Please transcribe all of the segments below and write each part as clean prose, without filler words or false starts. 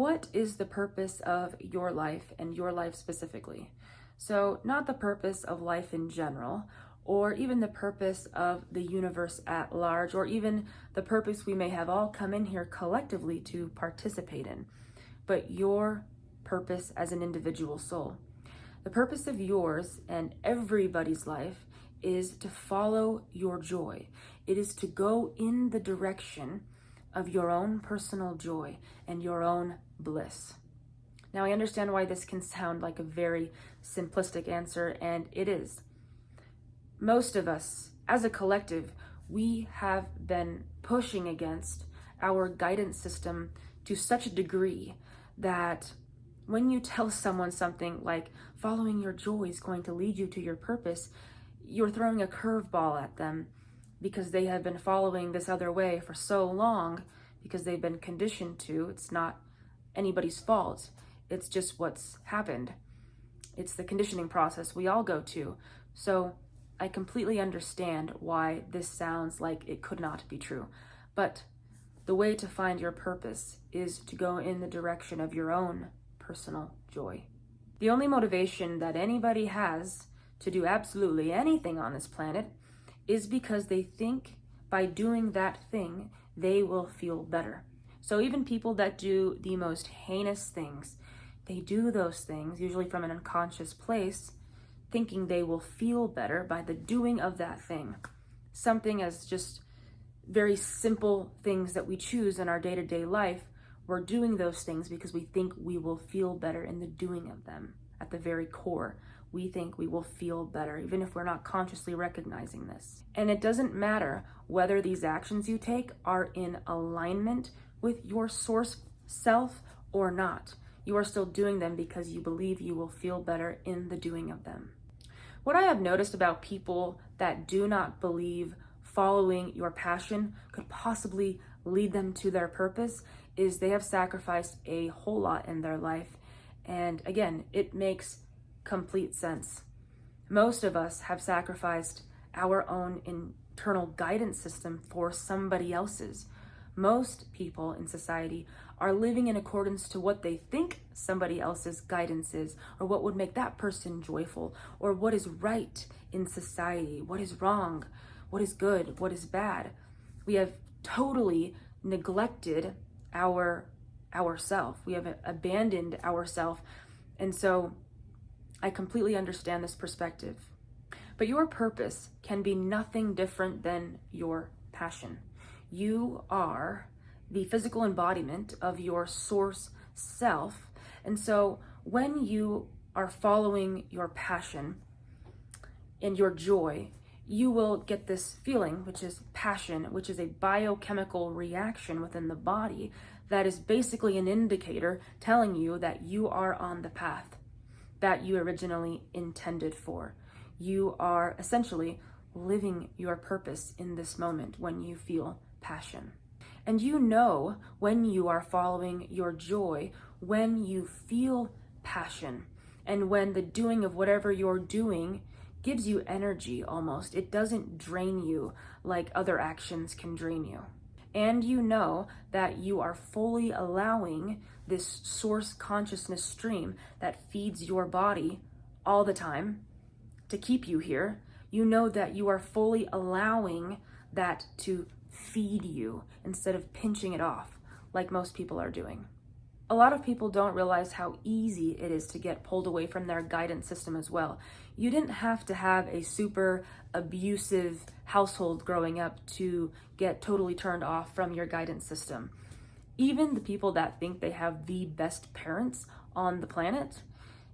what is the purpose of your life and your life specifically? So, not the purpose of life in general, or even the purpose of the universe at large, or even the purpose we may have all come in here collectively to participate in, but your purpose as an individual soul. The purpose of yours and everybody's life is to follow your joy. It is to go in the direction of your own personal joy and your own bliss. Now, I understand why this can sound like a very simplistic answer, and it is. Most of us, as a collective, we have been pushing against our guidance system to such a degree that when you tell someone something like following your joy is going to lead you to your purpose, you're throwing a curveball at them because they have been following this other way for so long because they've been conditioned to. It's not anybody's fault. It's just what's happened. It's the conditioning process we all go to. So I completely understand why this sounds like it could not be true. But the way to find your purpose is to go in the direction of your own personal joy. The only motivation that anybody has to do absolutely anything on this planet is because they think by doing that thing, they will feel better. So even people that do the most heinous things, they do those things, usually from an unconscious place, thinking they will feel better by the doing of that thing. Something as just very simple things that we choose in our day-to-day life, we're doing those things because we think we will feel better in the doing of them. At the very core, we think we will feel better, even if we're not consciously recognizing this. And it doesn't matter whether these actions you take are in alignment with your source self or not. You are still doing them because you believe you will feel better in the doing of them. What I have noticed about people that do not believe following your passion could possibly lead them to their purpose is they have sacrificed a whole lot in their life. And again, it makes complete sense. Most of us have sacrificed our own internal guidance system for somebody else's. Most people in society are living in accordance to what they think somebody else's guidance is, or what would make that person joyful, or what is right in society, what is wrong, what is good, what is bad. We have totally neglected ourself. We have abandoned ourself. And so I completely understand this perspective. But your purpose can be nothing different than your passion. You are the physical embodiment of your source self. And so when you are following your passion and your joy, you will get this feeling, which is passion, which is a biochemical reaction within the body that is basically an indicator telling you that you are on the path that you originally intended for. You are essentially living your purpose in this moment when you feel passion. And you know when you are following your joy, when you feel passion, and when the doing of whatever you're doing gives you energy almost. It doesn't drain you like other actions can drain you. And you know that you are fully allowing this source consciousness stream that feeds your body all the time to keep you here. You know that you are fully allowing that to feed you instead of pinching it off like most people are doing. A lot of people don't realize how easy it is to get pulled away from their guidance system as well. You didn't have to have a super abusive household growing up to get totally turned off from your guidance system. Even the people that think they have the best parents on the planet,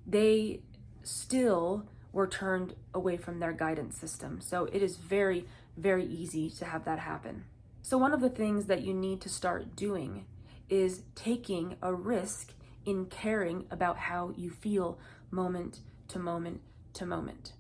they still were turned away from their guidance system. So it is very, very easy to have that happen. So one of the things that you need to start doing is taking a risk in caring about how you feel moment to moment to moment,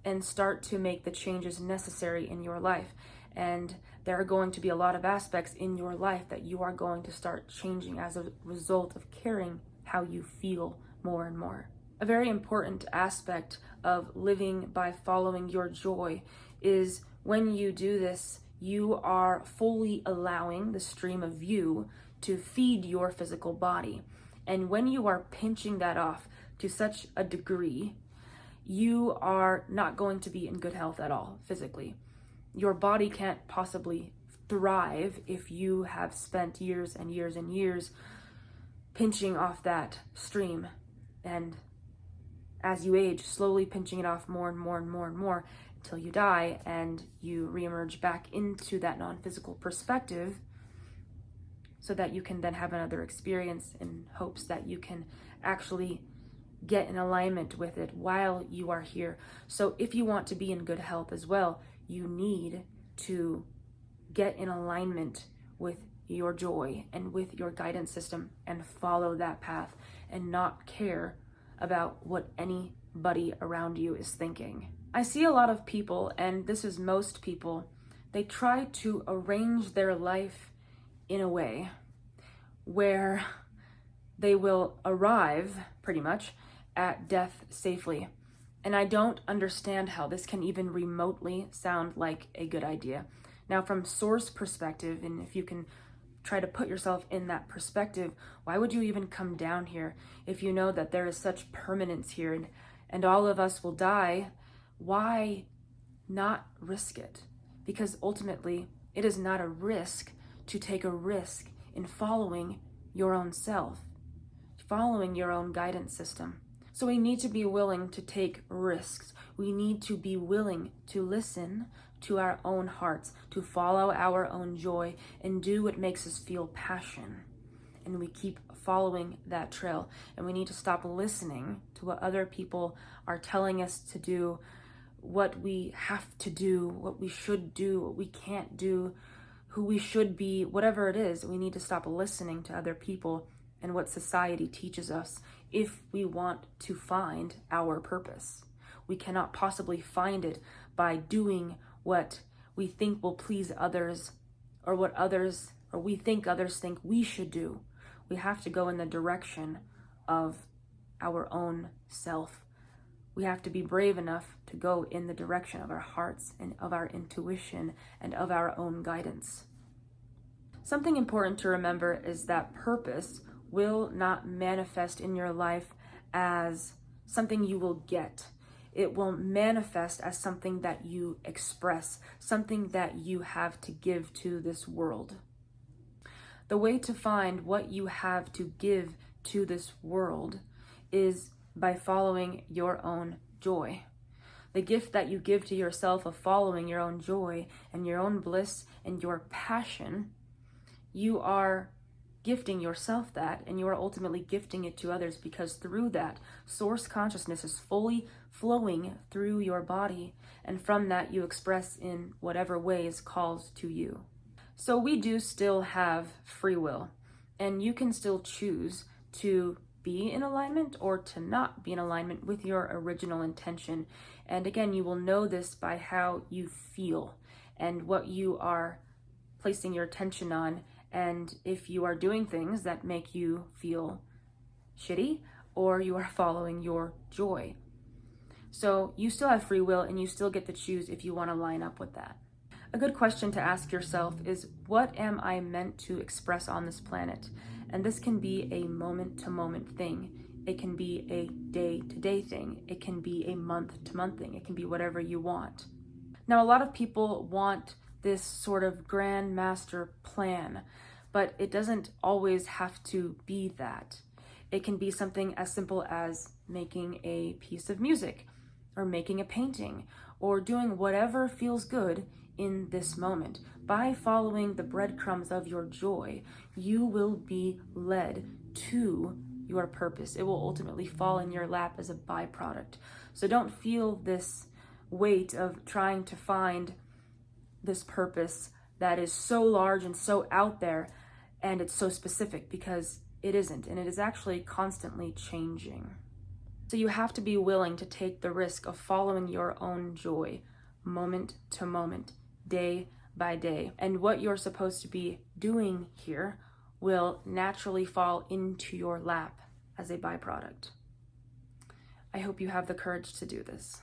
and start to make the changes necessary in your life. And there are going to be a lot of aspects in your life that you are going to start changing as a result of caring how you feel more and more. A very important aspect of living by following your joy is when you do this, you are fully allowing the stream of you to feed your physical body. And when you are pinching that off to such a degree, you are not going to be in good health at all physically. Your body can't possibly thrive if you have spent years and years and years pinching off that stream, and as you age, slowly pinching it off more and more and more and more until you die and you reemerge back into that non-physical perspective, so that you can then have another experience in hopes that you can actually get in alignment with it while you are here. So if you want to be in good health as well, you need to get in alignment with your joy and with your guidance system and follow that path and not care about what anybody around you is thinking. I see a lot of people, and this is most people, they try to arrange their life in a way where they will arrive pretty much at death safely. And I don't understand how this can even remotely sound like a good idea. Now, from Source perspective, and if you can try to put yourself in that perspective, why would you even come down here if you know that there is such permanence here and all of us will die? Why not risk it? Because ultimately, it is not a risk to take a risk in following your own self, following your own guidance system. So we need to be willing to take risks. We need to be willing to listen to our own hearts, to follow our own joy and do what makes us feel passion. And we keep following that trail. And we need to stop listening to what other people are telling us to do, what we have to do, what we should do, what we can't do, who we should be, whatever it is. We need to stop listening to other people and what society teaches us if we want to find our purpose. We cannot possibly find it by doing what we think will please others, or what others, or we think others think we should do. We have to go in the direction of our own self. We have to be brave enough to go in the direction of our hearts and of our intuition and of our own guidance. Something important to remember is that purpose will not manifest in your life as something you will get. It will manifest as something that you express, something that you have to give to this world. The way to find what you have to give to this world is by following your own joy. The gift that you give to yourself of following your own joy and your own bliss and your passion, you are gifting yourself that, and you are ultimately gifting it to others, because through that, source consciousness is fully flowing through your body, and from that you express in whatever ways calls to you. So we do still have free will, and you can still choose to be in alignment or to not be in alignment with your original intention. And again, you will know this by how you feel and what you are placing your attention on, and if you are doing things that make you feel shitty, or you are following your joy. So you still have free will, and you still get to choose if you want to line up with that. A good question to ask yourself is, what am I meant to express on this planet? And this can be a moment-to-moment thing. It can be a day-to-day thing. It can be a month-to-month thing. It can be whatever you want. Now, a lot of people want this sort of grand master plan, but it doesn't always have to be that. It can be something as simple as making a piece of music, or making a painting, or doing whatever feels good in this moment. By following the breadcrumbs of your joy, you will be led to your purpose. It will ultimately fall in your lap as a byproduct. So don't feel this weight of trying to find this purpose that is so large and so out there, and it's so specific, because it isn't, and it is actually constantly changing. So you have to be willing to take the risk of following your own joy, moment to moment, day by day. And what you're supposed to be doing here will naturally fall into your lap as a byproduct. I hope you have the courage to do this.